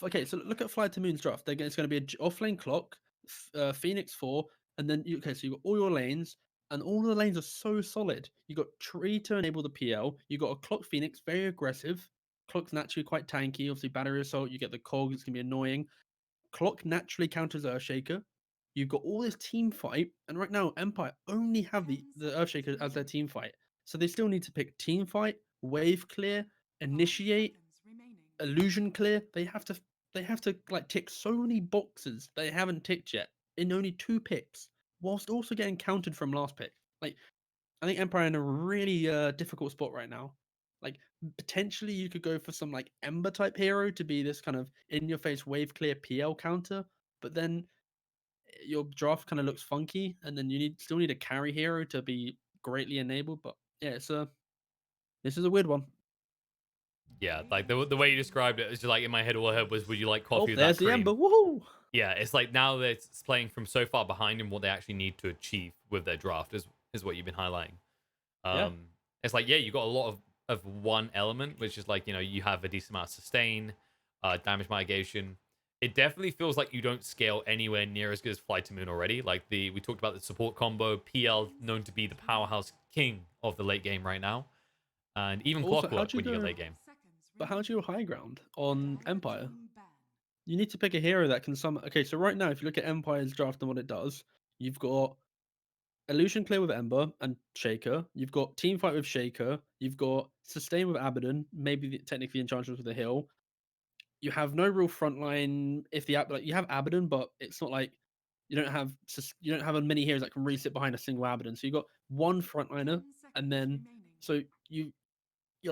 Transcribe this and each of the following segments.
Okay, so look at FlyToMoon's draft. It's going to be an offlane clock, Phoenix 4, and then okay, so you got all your lanes, and all the lanes are so solid. You got Tree to enable the PL. You got a clock Phoenix, very aggressive. Clock's naturally quite tanky. Obviously, battery assault. You get the cog. It's gonna be annoying. Clock naturally counters Earthshaker. You've got all this team fight, and right now Empire only have the Earthshaker as their team fight, so they still need to pick team fight, wave clear, initiate, illusion clear. They have to like tick so many boxes they haven't ticked yet in only 2 picks, whilst also getting countered from last pick. Like I think Empire are in a really difficult spot right now. Like potentially you could go for some like Ember type hero to be this kind of in your face wave clear PL counter, but then your draft kind of looks funky, and then you still need a carry hero to be greatly enabled. But yeah, this is a weird one. Yeah, like the way you described it was just like in my head. All I heard was, "Would you like Oh, coffee with that there's the Ember. cream?" Woohoo! Yeah, it's like now that it's playing from so far behind in what they actually need to achieve with their draft is what you've been highlighting. Yeah. Um, it's like, yeah, you got a lot of one element, which is like, you have a decent amount of sustain, damage mitigation. It definitely feels like you don't scale anywhere near as good as FlyToMoon already. Like we talked about the support combo, PL known to be the powerhouse king of the late game right now, and even Also, Clockwork when you get late game. how'd you go high ground on Empire? You need to pick a hero that can summon. Okay, so right now, if you look at Empire's draft and what it does, you've got Illusion Clear with Ember and Shaker. You've got Team Fight with Shaker. You've got Sustain with Abaddon, maybe technically Enchantress with a Hill. You have no real frontline. If the like you have Abaddon, but it's not like you don't have a many heroes that can really sit behind a single Abaddon. So you got one frontliner, and then so you're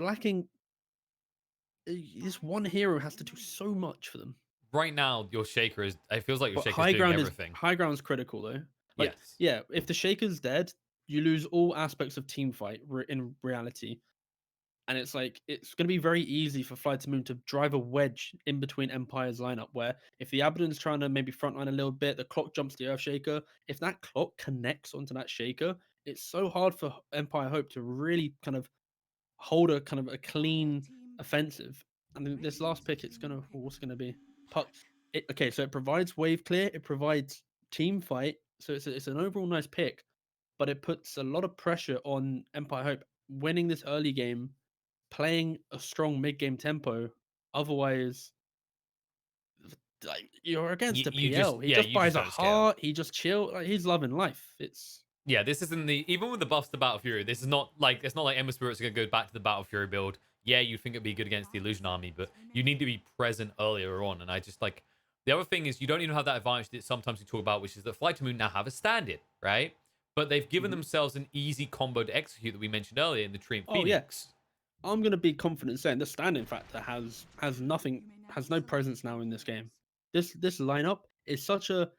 lacking. This one hero has to do so much for them. Right now, your Shaker is. It feels like your But Shaker is doing everything. high ground's critical though. Like, Yes. yeah, if the Shaker's dead, you lose all aspects of team fight in reality. And it's like it's going to be very easy for FlyToMoon to drive a wedge in between Empire's lineup. Where if the Abaddon's trying to maybe frontline a little bit, the clock jumps the Earthshaker. If that clock connects onto that Shaker, it's so hard for Empire Hope to really kind of hold a kind of a clean offensive. And then this last pick, it's gonna what's gonna be? Okay, so it provides wave clear, it provides team fight, so it's an overall nice pick, but it puts a lot of pressure on Empire Hope winning this early game, playing a strong mid game tempo. Otherwise, like you're against a You just PL. He yeah, just you buys just a don't scale. heart. He just chill. Like he's loving life. It's Yeah, this isn't the even with the buffs to Battle Fury. This is not like it's not like Ember Spirits are gonna go back to the Battle Fury build. Yeah, you think it'd be good against the Illusion Army, but you need to be present earlier on. And I just like the other thing is you don't even have that advantage that sometimes we talk about, which is that FlyToMoon now have a stand-in, right? But they've given Mhm. themselves an easy combo to execute that we mentioned earlier in the Tree and Oh yeah, Phoenix. I'm gonna be confident saying the standing factor has nothing has no presence now in this game. This lineup is such a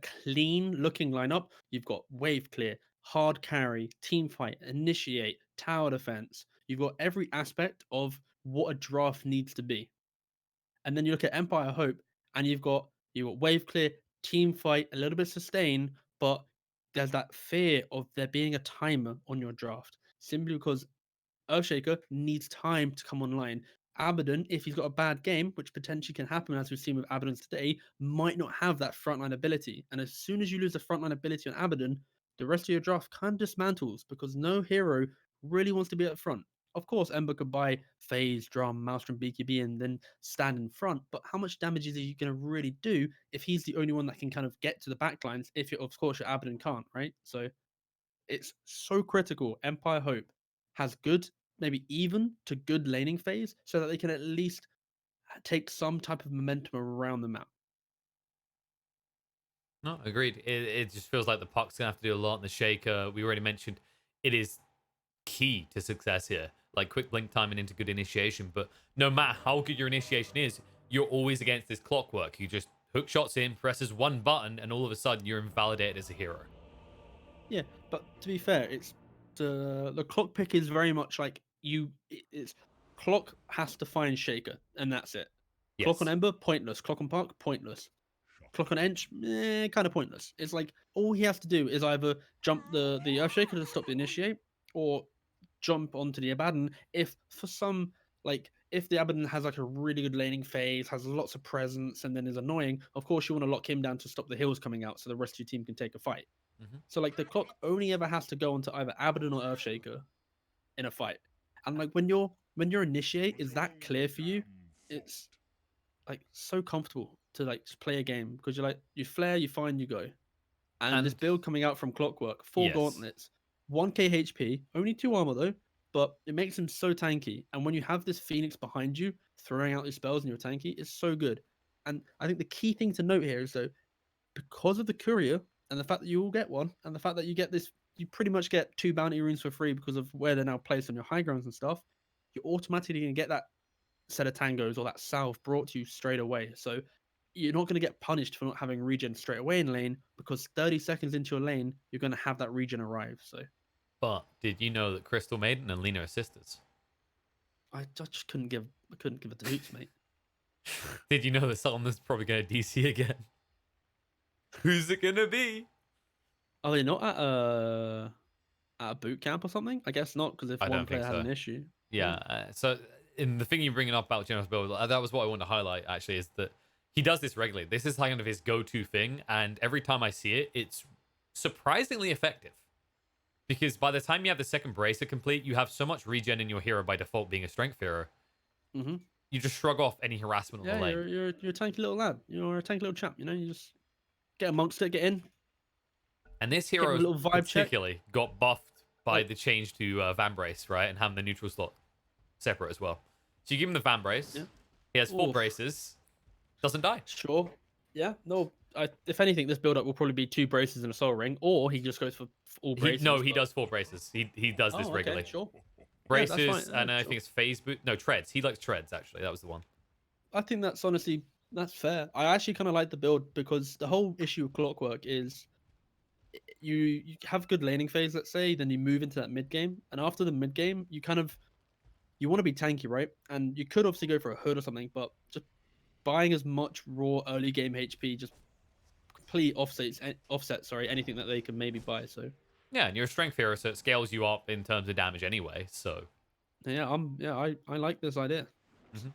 clean looking lineup. You've got wave clear, hard carry, team fight, initiate, tower defense. You've got every aspect of what a draft needs to be. And then you look at Empire Hope, and you've got wave clear, team fight, a little bit sustain, but there's that fear of there being a timer on your draft simply because Earthshaker needs time to come online. Abaddon, if he's got a bad game, which potentially can happen as we've seen with Abaddon today, might not have that frontline ability. And as soon as you lose the frontline ability on Abaddon, the rest of your draft kind of dismantles because no hero really wants to be at front. Of course, Ember could buy Phase, Drum, Maelstrom, BKB, and then stand in front. But how much damage is he going to really do if he's the only one that can kind of get to the backlines? If, of course, your Abaddon can't, right? So it's so critical. Empire Hope has good, maybe even to good laning phase, so that they can at least take some type of momentum around the map. No, agreed. It just feels like the puck's gonna have to do a lot in the Shaker. We already mentioned it is key to success here. Like quick blink timing into good initiation. But no matter how good your initiation is, you're always against this Clockwork. You just hook shots in, presses one button, and all of a sudden you're invalidated as a hero. Yeah, but to be fair, it's the clock pick is very much like it's clock has to find Shaker, and that's it. Clock on Yes. Ember, pointless. Clock on Park, pointless. Clock on Ench, kind of pointless. It's like all he has to do is either jump the Earthshaker to stop the initiate, or jump onto the Abaddon if for some like if the Abaddon has like a really good laning phase, has lots of presence, and then is annoying, of course you want to lock him down to stop the heals coming out so the rest of your team can take a fight. Mhm. So like the clock only ever has to go onto either Abaddon or Earthshaker in a fight. And like when your initiate is that clear for you, it's like so comfortable to like just play a game because you're like you flare, you find, you go. And this And build coming out from Clockwork, 4 yes, gauntlets, 1k HP, only 2 armor though, but it makes him so tanky. And when you have this Phoenix behind you, throwing out these spells and you're tanky, it's so good. And I think the key thing to note here is though, because of the courier and the fact that you all get one, and the fact that you get this, you pretty much get 2 bounty runes for free because of where they're now placed on your high grounds and stuff. You're automatically going to get that set of tangos or that salve brought to you straight away. So you're not going to get punished for not having regen straight away in lane because 30 seconds into your lane, you're going to have that regen arrive. So but did you know that Crystal Maiden and Lena are sisters? I just couldn't give it the hoots, mate. Did you know that someone's probably going to DC again? Who's it going to be? Are they not at a boot camp or something? I guess not because if I one don't player think had so. an issue. Yeah. So in the thing you're bringing up about Generous Build, that was what I wanted to highlight actually, is that he does this regularly. This is kind of his go-to thing, and every time I see it, it's surprisingly effective. Because by the time you have the second bracer complete, you have so much regen in your hero by default being a strength hero. Mm-hmm. You just shrug off any harassment on Yeah, the lane. you're a tanky little lad. You're a tanky little chap. You know, you just get amongst it, get in, And this give him hero a little vibe check. particularly got buffed by Like, the change to Vambrace, right? And having the neutral slot separate as well. So you give him the Vambrace. yeah. He has 4 Oof. braces. Doesn't die. Sure. Yeah. No. If anything, this build up will probably be 2 braces and a soul ring, or he just goes for all braces. He does 4 braces. He does this Oh, regularly. okay, sure. Yeah, that's Braces, fine. and I Sure. think it's phase boot. No, treads. He likes treads, actually. That was the one. I think that's honestly that's fair. I actually kind of like the build because the whole issue with Clockwork is you have good laning phase, let's say, then you move into that mid game, and after the mid game, you want to be tanky, right? And you could obviously go for a hood or something, but just buying as much raw early game HP just complete offset, sorry, anything that they can maybe buy. So Yeah, and you're a strength hero, so it scales you up in terms of damage anyway. So, I like this idea. Mhm.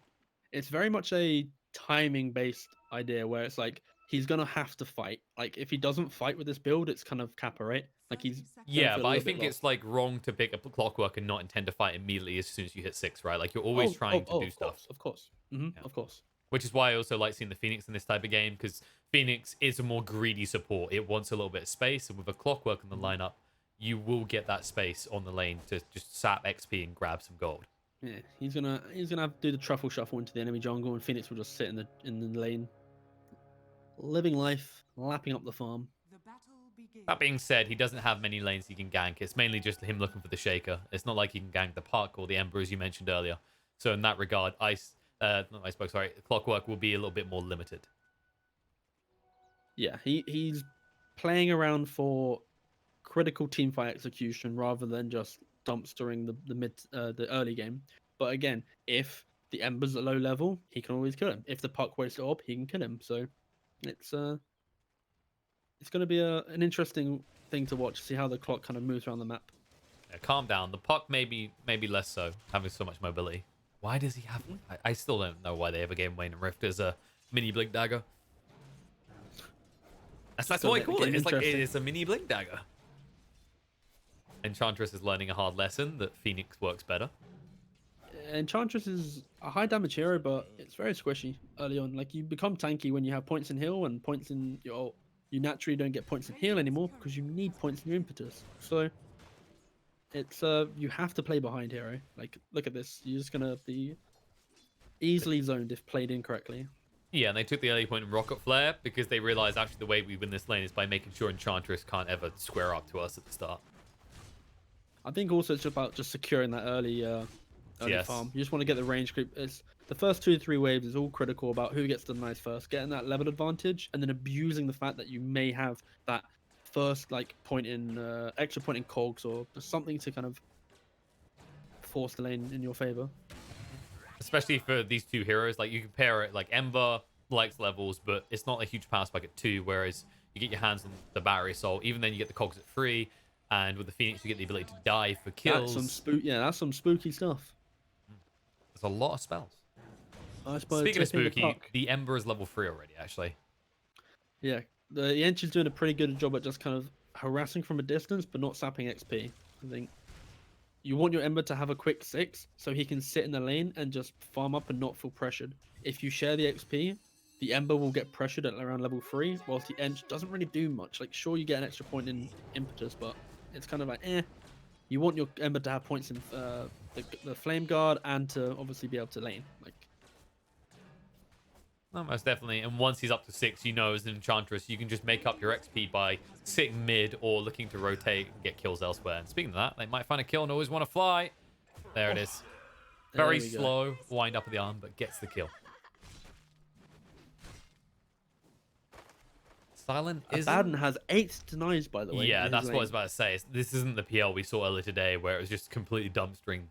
It's very much a timing based idea where it's like he's gonna have to fight. Like if he doesn't fight with this build, it's kind of Kappa, right? Like he's gonna yeah, feel but a I little bit think it's lost. like wrong to pick up a Clockwork and not intend to fight immediately as soon as you hit 6, right? Like you're always trying to do Of stuff. course, of course, Yeah. of course. Which is why I also like seeing the Phoenix in this type of game, because Phoenix is a more greedy support. It wants a little bit of space, and with a Clockwork in the lineup, you will get that space on the lane to just sap XP and grab some gold. Yeah, he's gonna have to do the truffle shuffle into the enemy jungle, and Phoenix will just sit in the lane, living life, lapping up the farm. That being said, he doesn't have many lanes he can gank. It's mainly just him looking for the Shaker. It's not like he can gank the Puck or the Ember, as you mentioned earlier. So in that regard, Clockwork will be a little bit more limited. Yeah, he's playing around for critical teamfight execution rather than just dumpstering the early game. But again, if the Ember's at low level, he can always kill him. If the Puck wakes it up, he can kill him. So it's going to be an interesting thing to watch. See how the clock kind of moves around the map. Yeah, calm down. The Puck maybe less so, having so much mobility. Why does he have? I still don't know why they ever gave Wayne and Rift as a mini blink dagger. That's what I call it. It's like it's a mini blink dagger. Enchantress is learning a hard lesson that Phoenix works better. Enchantress is a high damage hero, but it's very squishy early on. Like you become tanky when you have points in heal and points in your. You naturally don't get points in heal anymore because you need points in your impetus. So it's you have to play behind hero. Like look at this. You're just gonna be easily zoned if played incorrectly. Yeah, and they took the early point in Rocket Flare because they realized actually the way we win this lane is by making sure Enchantress can't ever square up to us at the start. I think also it's about just securing that early farm. You just want to get the range creep. It's the first 2 to 3 waves is all critical about who gets the nice first, getting that level advantage, and then abusing the fact that you may have that first like point in extra point in cogs or just something to kind of force the lane in your favor. Especially for these two heroes, like you compare it, like Ember likes levels, but it's not a huge power spike at 2, whereas you get your hands on the Battery Assault, even then you get the cogs at 3, and with the Phoenix you get the ability to die for kills. That's some spooky stuff. There's a lot of spells. Speaking Speaking of spooky, the Ember is level 3 already, actually. Yeah, the Yenchi's doing a pretty good job at just kind of harassing from a distance, but not sapping XP. I think you want your Ember to have a quick 6, so he can sit in the lane and just farm up and not feel pressured. If you share the XP, the Ember will get pressured at around level 3, whilst the Ench doesn't really do much. Like, sure, you get an extra point in impetus, but it's kind of like, eh. You want your Ember to have points in the Flame Guard and to obviously be able to lane. Like, No, most definitely. And once he's up to 6, you know, as an Enchantress, you can just make up your XP by sitting mid or looking to rotate and get kills elsewhere. And speaking of that, they might find a kill and always want to fly. There it is. Very slow wind up of the arm, but gets the kill. Silent is. Abaddon has 8 denies, by the way. Yeah, that's what I was about to say. This isn't the PL we saw earlier today, where it was just completely dumpstering.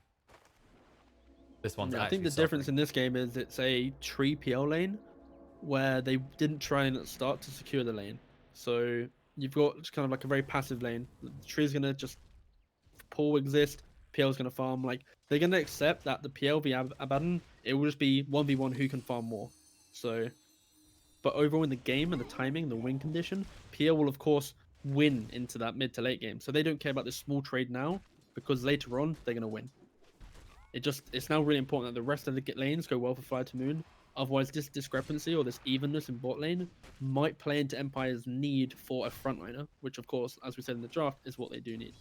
This one's I think the difference in this game is it's a tree PL lane where they didn't try and start to secure the lane. So you've got just kind of like a very passive lane. The tree's going to just pull exist. PL's going to farm. Like, they're going to accept that the PL v Abaddon, it will just be 1v1 who can farm more. So, but overall in the game and the timing, the win condition, PL will of course win into that mid to late game. So they don't care about this small trade now, because later on they're going to win. It's now really important that the rest of the lanes go well for FlyToMoon. Otherwise, this discrepancy or this evenness in bot lane might play into Empire's need for a frontliner, which, of course, as we said in the draft, is what they do need.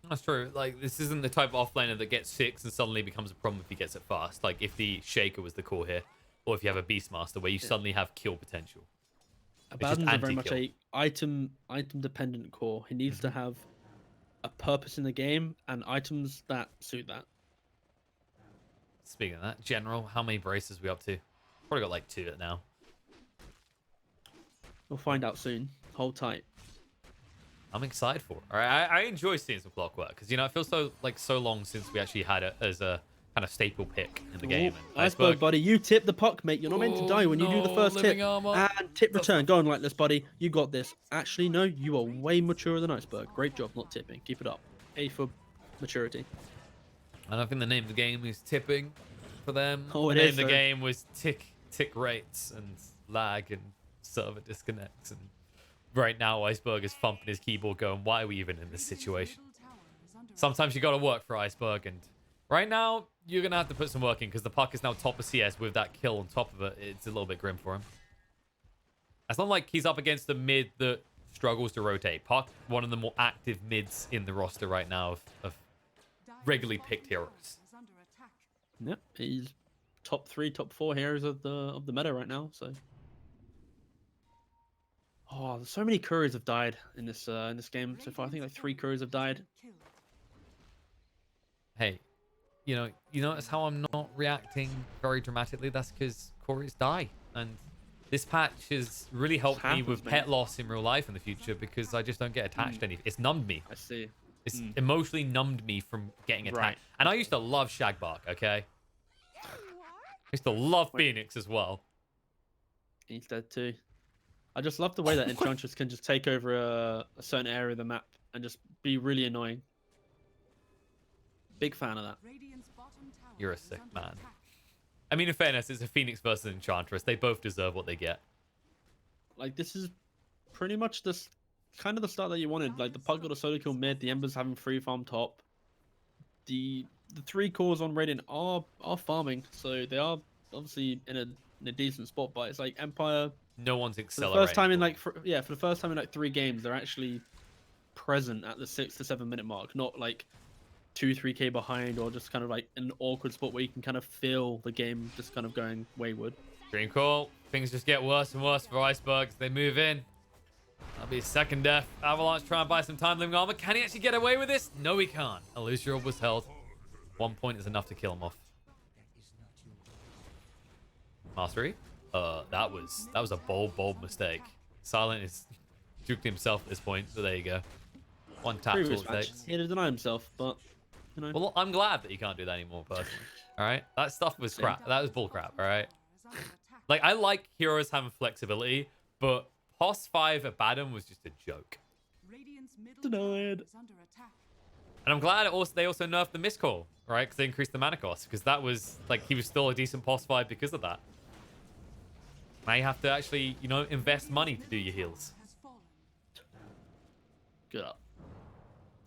That's true. Like, this isn't the type of offlaner that gets 6 and suddenly becomes a problem if he gets it fast. Like, if the Shaker was the core here, or if you have a Beastmaster where you suddenly have kill potential. Abaddon's are very much a item dependent core. He needs to have a purpose in the game and items that suit that. Speaking of that, General, how many braces are we up to? Probably got like 2 at now. We'll find out soon. Hold tight. I'm excited for it. All right, I enjoy seeing some clockwork because, you know, it feels so long since we actually had it as a kind of staple pick in the game. Iceberg, buddy, you tip the puck, mate. You're not meant to die when you do the first tip. Armor. And tip return. Go on like this, buddy. You got this. Actually, no, you are way maturer than Iceberg. Great job not tipping. Keep it up. A for maturity. I don't think the name of the game is tipping for them. Oh, the name of the game was tick rates and lag and server disconnects. And right now, Iceberg is thumping his keyboard going, why are we even in this situation? Sometimes you got to work for Iceberg, and right now, you're going to have to put some work in because the puck is now top of CS with that kill on top of it. It's a little bit grim for him. It's not like he's up against a mid that struggles to rotate. Puck, one of the more active mids in the roster right now of regularly picked heroes. Yep, he's top 3, top 4 heroes of the meta right now. So, so many couriers have died in this game so far. I think like 3 couriers have died. Hey, you notice how I'm not reacting very dramatically? That's because couriers die, and this patch has really helped me with pet loss in real life in the future because I just don't get attached to anything. It's numbed me. I see. It's emotionally numbed me from getting attacked. Right. And I used to love Shagbark, okay? I used to love Phoenix as well. He's dead too. I just love the way that Enchantress can just take over a certain area of the map and just be really annoying. Big fan of that. You're a sick man. I mean, in fairness, it's a Phoenix versus Enchantress. They both deserve what they get. Like, this is pretty much this kind of the start that you wanted. Like, the puck got a solo kill mid, the Ember's having free farm top. The 3 cores on Radiant are farming, so they are obviously in a decent spot. But it's like Empire. No one's accelerating. For the first time in like for the first time in like 3 games, they're actually present at the 6 to 7 minute mark, not like 2-3k behind or just kind of like an awkward spot where you can kind of feel the game just kind of going wayward. Dream call. Things just get worse and worse for Iceberg as they move in. That'll be his second death. Avalanche try and buy some time living armor. Can he actually get away with this? No, he can't. Illusion was held. 1 point is enough to kill him off. Mastery. That was a bold mistake. Silent is juked himself at this point, so there you go. 1 tap to all takes. He had to deny himself, but you know. Well, I'm glad that he can't do that anymore, personally. All right, that stuff was crap. That was bull crap. All right. Like, I like heroes having flexibility, but POS 5 Abaddon was just a joke. Denied. And I'm glad they also nerfed the miscall, right? Because they increased the mana cost. Because that was, like, he was still a decent boss fight because of that. Now you have to actually, you know, invest money to do your heals. Good up.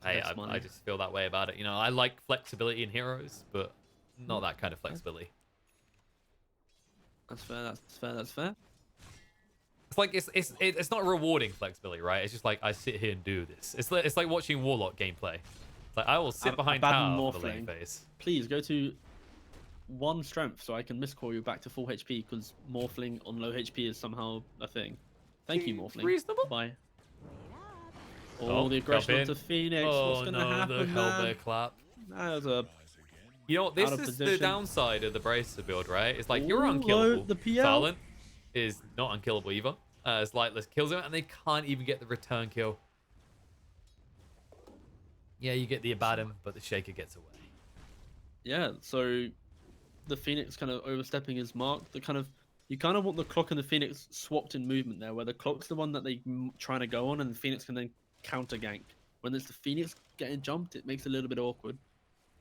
I just feel that way about it. You know, I like flexibility in heroes, but not that kind of flexibility. That's fair. That's fair. That's fair. It's like it's not rewarding flexibility, right? It's just like I sit here and do this. It's like watching Warlock gameplay. It's like I will sit behind tower for the lane phase. Please go to 1 strength so I can miscall you back to full HP because morphling on low HP is somehow a thing. Thank you, morphling. Reasonable. Bye. Oh, the aggression onto Phoenix. What's going to happen, the man? Hellbear clap. That was a... You know what? This is the downside of the Bracer build, right? It's like you're unkillable. The PL? Silent is not unkillable either. As Lightless kills him, and they can't even get the return kill. Yeah, you get the Abaddon, but the Shaker gets away. Yeah, so the Phoenix kind of overstepping his mark. You kind of want the Clock and the Phoenix swapped in movement there, where the Clock's the one that they trying to go on, and the Phoenix can then counter gank. When it's the Phoenix getting jumped, it makes it a little bit awkward.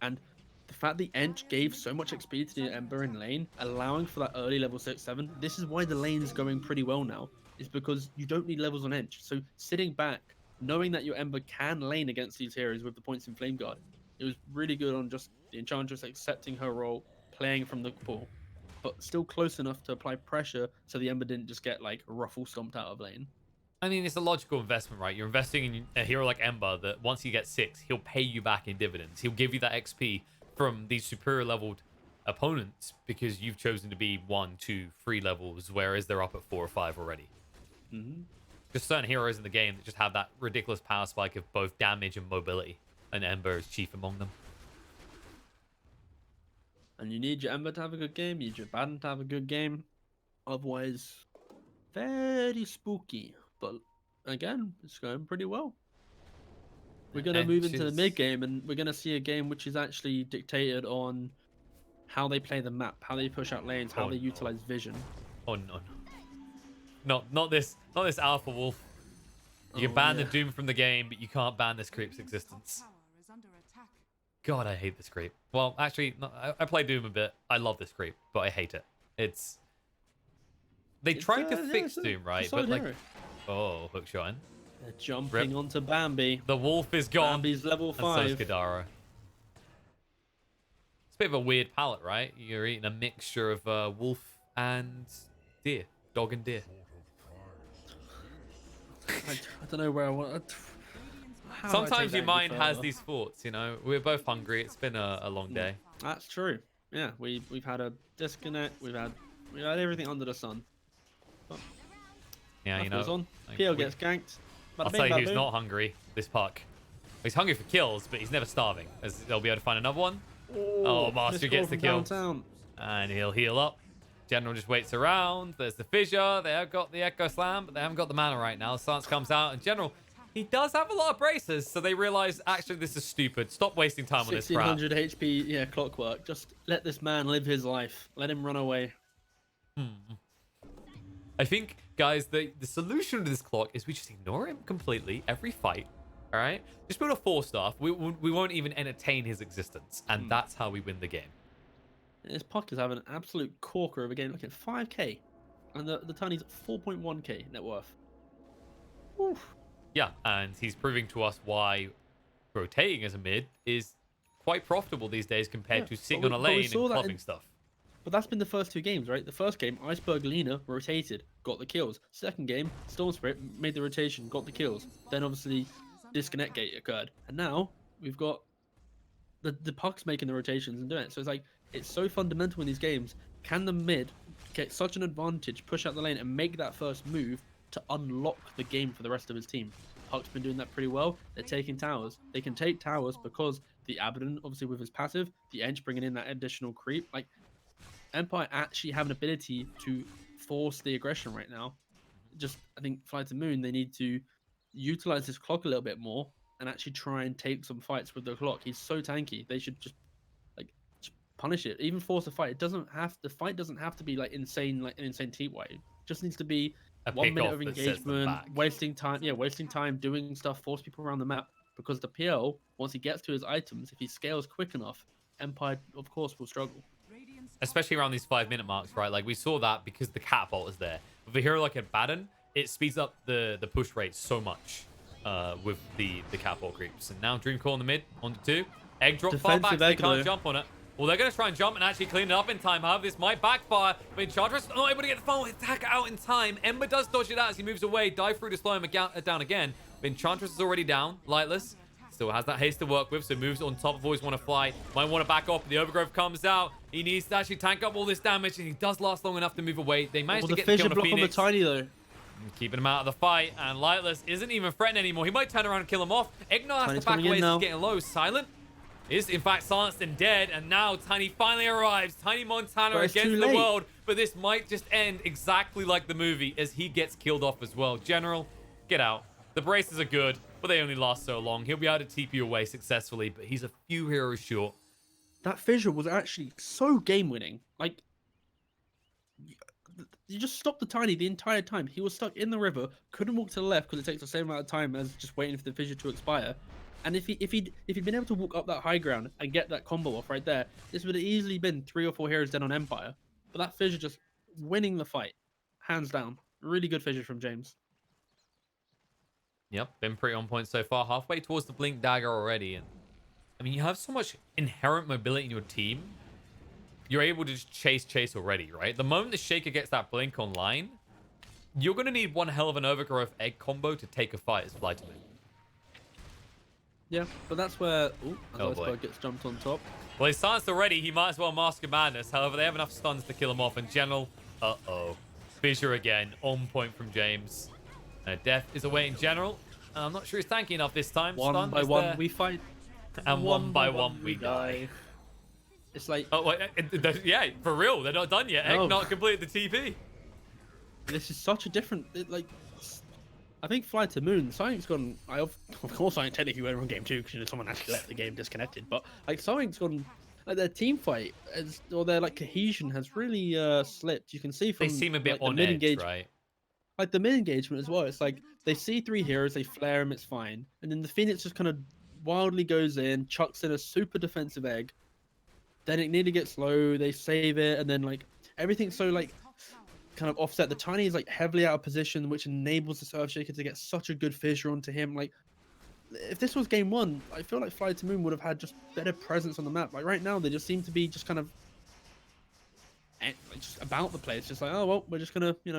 And the fact the Ench gave so much XP to the Ember in lane, allowing for that early level 6-7, this is why the lane is going pretty well now, is because you don't need levels on Ench. So sitting back, knowing that your Ember can lane against these heroes with the points in Flame Guard, it was really good on just the Enchantress accepting her role, playing from the pool, but still close enough to apply pressure so the Ember didn't just get like ruffle stomped out of lane. I mean, it's a logical investment, right? You're investing in a hero like Ember that once you get 6, he'll pay you back in dividends. He'll give you that XP from these superior leveled opponents because you've chosen to be 1, 2, 3 levels, whereas they're up at 4 or 5 already. Just certain heroes in the game that just have that ridiculous power spike of both damage and mobility, and Ember is chief among them. And you need your Ember to have a good game, you need your Abaddon to have a good game. Otherwise, very spooky. But again, it's going pretty well. We're going to move into the mid game, and we're going to see a game which is actually dictated on how they play the map, how they push out lanes, how they utilize vision. Oh no. Not this Alpha Wolf. You can ban the Doom from the game, but you can't ban this creep's existence. God, I hate this creep. Well, actually, no, I play Doom a bit. I love this creep, but I hate it. They tried to fix Doom, right? But like, oh, hook shine. They're jumping onto Bambi. The wolf is gone. Bambi's level 5. And so is Kadara. It's a bit of a weird palette, right? You're eating a mixture of wolf and deer. Dog and deer. I don't know where I want. Sometimes your mind has these thoughts, you know. We're both hungry. It's been a long day. That's true. Yeah, we've had a disconnect. We've had everything under the sun. But yeah, you know. On. PL gets ganked. I'll tell you who's not hungry. This puck. He's hungry for kills, but he's never starving. As they'll be able to find another one. Oh, Master gets the kill. Downtown. And he'll heal up. General just waits around. There's the fissure. They have got the Echo Slam, but they haven't got the mana right now. Stance comes out, and General, he does have a lot of bracers, so they realize, actually, this is stupid. Stop wasting time on this crap. 1600 HP, yeah, clockwork. Just let this man live his life. Let him run away. I think, guys, the solution to this clock is we just ignore him completely every fight. All right? Just build a 4-star. We won't even entertain his existence, and that's how we win the game. This puck is having an absolute corker of a game. Look at 5k. And the Tiny's 4.1k net worth. Oof. Yeah, and he's proving to us why rotating as a mid is quite profitable these days compared to sitting on a lane and clubbing stuff. But that's been the first 2 games, right? The first game, Iceberg Lina rotated, got the kills. Second game, Storm Spirit made the rotation, got the kills. Then obviously disconnect gate occurred. And now we've got the pucks making the rotations and doing it. So it's like, it's so fundamental in these games. Can the mid get such an advantage, push out the lane, and make that first move to unlock the game for the rest of his team? Puck's been doing that pretty well. They're taking towers. They can take towers because the Abaddon, obviously with his passive, the Edge bringing in that additional creep. Like, Empire actually have an ability to force the aggression right now. Just, I think FlyToMoon, they need to utilize this clock a little bit more and actually try and take some fights with the clock. He's so tanky. They should just punish it, even force a fight. The fight doesn't have to be like an insane team way. It just needs to be 1 minute of engagement, wasting time doing stuff, force people around the map. because the PL, once he gets to his items, if he scales quick enough, Empire, of course, will struggle. Especially around these 5-minute marks, right? Like we saw that because the catapult is there. With a hero like a Baden, it speeds up the push rate so much with the catapult creeps. And now Dreamcore in the mid, onto 2. Egg drop far back, so they can't jump on it. Well, they're going to try and jump and actually clean it up in time. However, this might backfire. But Enchantress not able to get the final attack out in time. Ember does dodge it out as he moves away. Dive through to slow him down again. But Enchantress is already down. Lightless still has that haste to work with, so moves on top of Always Want to Fly. Might want to back off. The Overgrowth comes out. He needs to actually tank up all this damage, and he does last long enough to move away. They managed to get the kill on the Phoenix. On the Tiny, though. Keeping him out of the fight, and Lightless isn't even threatened anymore. He might turn around and kill him off. Ignar has to back away as he's getting low. Silent is in fact silenced and dead, and now Tiny finally arrives. Tiny Montana against the world, but this might just end exactly like the movie as he gets killed off as well. General, get out. The braces are good, but they only last so long. He'll be able to TP you away successfully, but he's a few heroes short. That fissure was actually so game-winning. Like, you just stopped the Tiny the entire time. He was stuck in the river, couldn't walk to the left because it takes the same amount of time as just waiting for the fissure to expire. And if he'd been able to walk up that high ground and get that combo off right there, this would have easily been 3 or 4 heroes dead on Empire. But that fissure just winning the fight, hands down. Really good fissure from James. Yep, been pretty on point so far. Halfway towards the Blink Dagger already. And I mean, you have so much inherent mobility in your team. You're able to just chase already, right? The moment the Shaker gets that Blink online, you're going to need one hell of an Overgrowth egg combo to take a fight as FlyToMoon. Yeah, but that's where boy, gets jumped on top. Well, he's silenced already. He might as well Mask of Madness. However, they have enough stuns to kill him off. In general, fissure again. On point from James. Death is awaiting General. I'm not sure he's tanky enough this time. One by one, we fight. And one by one, we die. It's like... Oh, wait, yeah, for real. They're not done yet. No. Egg not completed the TP. This is such a different... I think FlyToMoon, Soninc's gone... Of course, Sonic technically went wrong game 2 because someone actually left the game disconnected. But like Sonic's gone... Like their team fight or their like cohesion has really slipped. You can see from... They seem a bit like, on edge, right? Like the mid engagement as well. It's like they see 3 heroes, they flare them, it's fine. And then the Phoenix just kind of wildly goes in, chucks in a super defensive egg. Then it nearly gets low, they save it, and then like everything's so like kind of offset. The Tiny is like heavily out of position, which enables the Surf Shaker to get such a good fissure onto him. Like if this was game 1, I feel like FlyToMoon would have had just better presence on the map. Like right now, they just seem to be just kind of just about the place. Just like, oh well, we're just gonna, we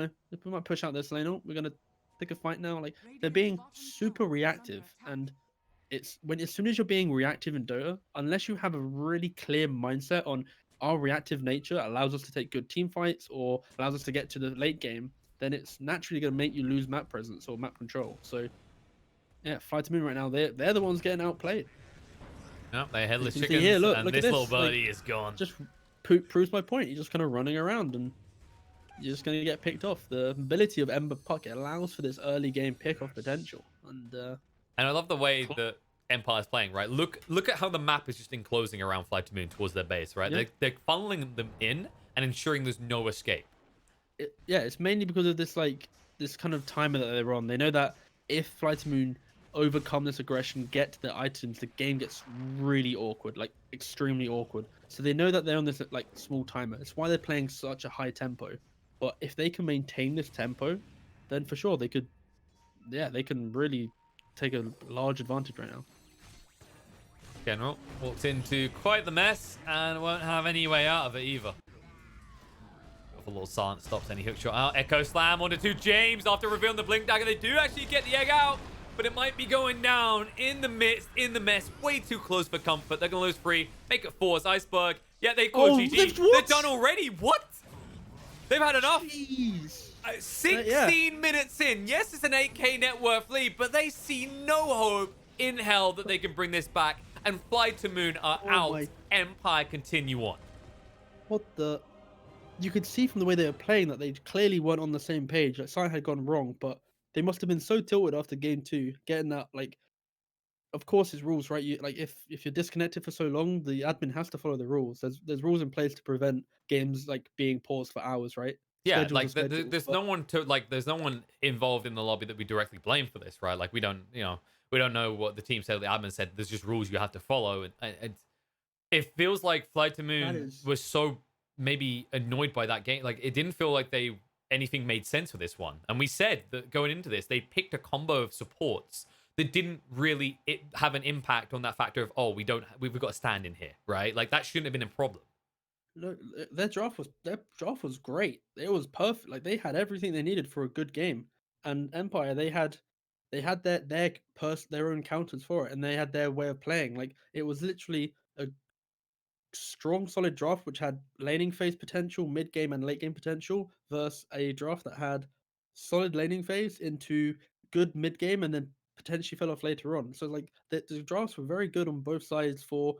might push out this lane. Oh, we're gonna pick a fight now. Like they're being super reactive, and it's as soon as you're being reactive in Dota, unless you have a really clear mindset on our reactive nature allows us to take good team fights or allows us to get to the late game, then it's naturally going to make you lose map presence or map control. So yeah, FlyToMoon right now, they're the ones getting outplayed. Yep, they're headless chickens, here, look and at this this little birdie is gone. Just proves my point. You're just kind of running around and you're just going to get picked off. The ability of Ember Puck, it allows for this early game pick-off potential. And I love the way that Empire's playing, right? Look at how the map is just enclosing around FlyToMoon towards their base, right? Yeah. They're funneling them in and ensuring there's no escape. It's mainly because of this kind of timer that they're on. They know that if FlyToMoon overcome this aggression, get to the items, the game gets really awkward, like extremely awkward. So they know that they're on this like small timer. It's why they're playing such a high tempo. But if they can maintain this tempo, then for sure they can really take a large advantage right now. General walks into quite the mess and won't have any way out of it either. A little silence stops any hook shot out. Echo slam onto 2 James after revealing the Blink Dagger. They do actually get the egg out, but it might be going down in the midst, in the mess. Way too close for comfort. They're going to lose 3. Make it 4. It's Iceberg. Yeah, they call GG. They're done already. What? They've had enough. Jeez. 16 minutes in. Yes, it's an 8k net worth lead, but they see no hope in hell that they can bring this back. And FlyToMoon are out. Empire continue on. What the... You could see from the way they were playing that they clearly weren't on the same page. Like, something had gone wrong, but they must have been so tilted after game 2, getting that, like... Of course, it's rules, right? If you're disconnected for so long, the admin has to follow the rules. There's rules in place to prevent games, like, being paused for hours, right? Yeah, Schedules like are schedules, there's no one involved in the lobby that we directly blame for this, right? Like we don't, We don't know what the team said. The admin said there's just rules you have to follow, and it feels like That FlyToMoon is was so maybe annoyed by that game. Like it didn't feel like anything made sense for this one. And we said that going into this, they picked a combo of supports that didn't really have an impact on that factor of, oh, we've got a stand in here, right? Like that shouldn't have been a problem. no, their draft was great. It was perfect. Like they had everything they needed for a good game. And Empire, they had their own counters for it, and they had their way of playing. Like it was literally a strong, solid draft which had laning phase potential, mid game and late game potential, versus a draft that had solid laning phase into good mid game and then potentially fell off later on. So like the drafts were very good on both sides for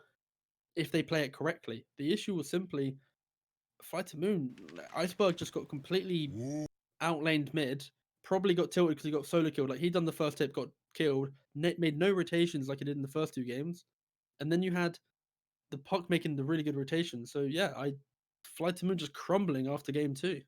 if they play it correctly. The issue was simply FlyToMoon. Iceberg just got completely outlaned mid. Probably got tilted because he got solo killed. Like he done the first tip, got killed, made no rotations like he did in the first two games, and then you had the puck making the really good rotation. So yeah, I FlyToMoon just crumbling after game two.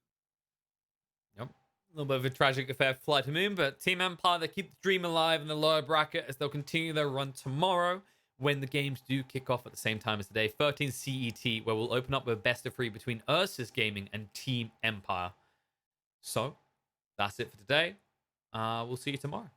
Yep. A little bit of a tragic affair for FlyToMoon, but Team Empire, they keep the dream alive in the lower bracket as they'll continue their run tomorrow when the games do kick off at the same time as today, 13 CET, where we'll open up a best of three between Ursus Gaming and Team Empire. So that's it for today. We'll see you tomorrow.